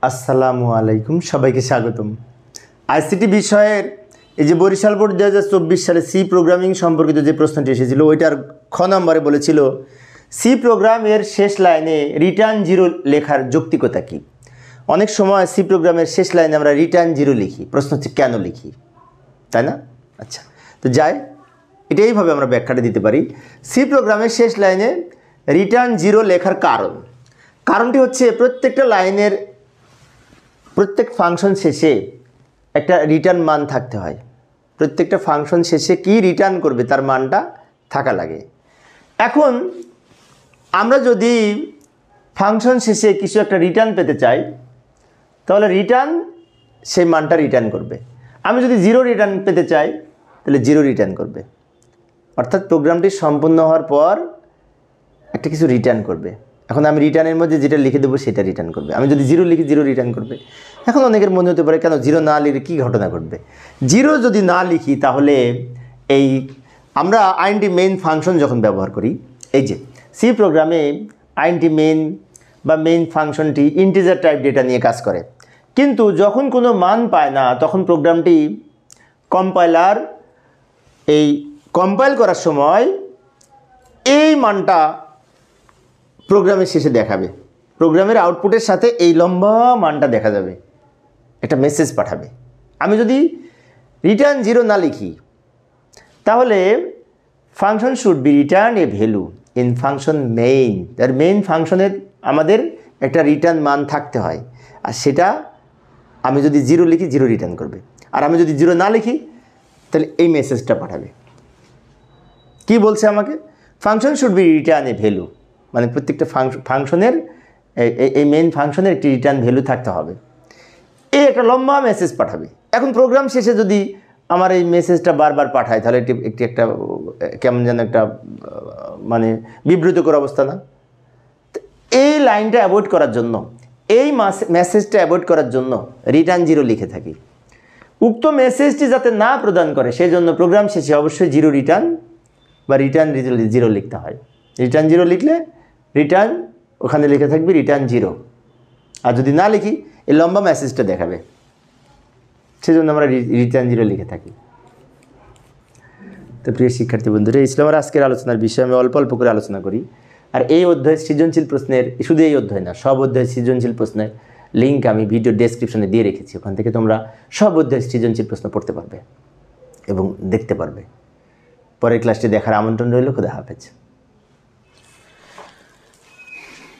আসসালামু আলাইকুম, সবাইকে স্বাগতম। আইসিটি বিষয়ের এই যে বরিশাল বোর্ড 2024 সালে সি প্রোগ্রামিং সম্পর্কিত যে প্রশ্নটি এসেছিল ওইটার খ নম্বরে বলেছিল সি প্রোগ্রামের শেষ লাইনে রিটার্ন জিরো লেখার যৌক্তিকতা কী। অনেক সময় সি প্রোগ্রামের শেষ লাইনে আমরা রিটার্ন জিরো লিখি, প্রশ্ন হচ্ছে কেন লিখি, তাই না? আচ্ছা, তো যাই এইভাবে আমরা ব্যাখ্যাটা দিতে পারি। সি প্রোগ্রামের শেষ লাইনে রিটার্ন জিরো লেখার কারণটি হচ্ছে প্রত্যেকটা লাইনের প্রত্যেক ফাংশন শেষে একটা রিটার্ন মান থাকতে হয়। প্রত্যেকটা ফাংশন শেষে কি রিটার্ন করবে তার মানটা থাকা লাগে। এখন আমরা যদি ফাংশন শেষে কিছু একটা রিটার্ন পেতে চাই তাহলে রিটার্ন সেই মানটা রিটার্ন করবে। আমি যদি জিরো রিটার্ন পেতে চাই তাহলে জিরো রিটার্ন করবে। অর্থাৎ প্রোগ্রামটি সম্পূর্ণ হওয়ার পর একটা কিছু রিটার্ন করবে। এখন আমি রিটার্নের মধ্যে যেটা লিখে দেবো সেটা রিটার্ন করবে। আমি যদি জিরো লিখি জিরো রিটার্ন করবে। এখন অনেকের মনে হতে পারে কেন জিরো না লিখলে কী ঘটনা ঘটবে? জিরো যদি না লিখি তাহলে এই আমরা আইএনটি মেইন ফাংশন যখন ব্যবহার করি, এই যে সি প্রোগ্রামে আইএনটি মেইন বা মেইন ফাংশনটি ইন্টিজার টাইপ ডেটা নিয়ে কাজ করে, কিন্তু যখন কোনো মান পায় না তখন প্রোগ্রামটি কম্পাইলার কম্পাইল করার সময় এই মানটা প্রোগ্রামের শেষে দেখাবে। প্রোগ্রামের আউটপুটের সাথে এই লম্বা মানটা দেখা যাবে, একটা মেসেজ পাঠাবে। আমি যদি রিটার্ন জিরো না লিখি তাহলে function should be return a value in function main. তার মেইন ফাংশনের আমাদের একটা রিটার্ন মান থাকতে হয়, আর সেটা আমি যদি জিরো লিখি জিরো রিটার্ন করবে। আর আমি যদি জিরো না লিখি তাহলে এই মেসেজটা পাঠাবে। কি বলছে আমাকে? Function should be return a value, মানে প্রত্যেকটা ফাংশনের এই মেইন ফাংশনের একটি রিটার্ন ভ্যালু থাকতে হবে। এই একটা লম্বা মেসেজ পাঠাবে। এখন প্রোগ্রাম শেষে যদি আমার এই মেসেজটা বারবার পাঠায় তাহলে একটা কেমন যেন একটা মানে বিব্রতকর অবস্থা না? এই লাইনটা অ্যাভয়েড করার জন্য, এই মেসেজটা অ্যাভয়েড করার জন্য রিটার্ন জিরো লিখে থাকি। উক্ত মেসেজটি যাতে না প্রদান করে সেই জন্য প্রোগ্রাম শেষে অবশ্যই জিরো রিটার্ন বা রিটার্ন জিরো লিখতে হয়। রিটার্ন জিরো লিখলে রিটার্ন ওখানে লিখে থাকবে রিটার্ন জিরো, আর যদি না লিখি এই লম্বা মেসেজটা দেখাবে। সেজন্য আমরা রিটার্ন জিরো লিখে থাকি। তো প্রিয় শিক্ষার্থী বন্ধুরা, এই ছিল আমার আজকের আলোচনার বিষয়। আমি অল্প অল্প করে আলোচনা করি। আর এই অধ্যায়ের সৃজনশীল প্রশ্নের, শুধু এই অধ্যায় না, সব অধ্যায়ের সৃজনশীল প্রশ্নের লিঙ্ক আমি ভিডিও ডেসক্রিপশনে দিয়ে রেখেছি। ওখান থেকে তোমরা সব অধ্যায়ের সৃজনশীল প্রশ্ন পড়তে পারবে এবং দেখতে পারবে। পরের ক্লাসটি দেখার আমন্ত্রণ রইল। খোদা হাফেজ।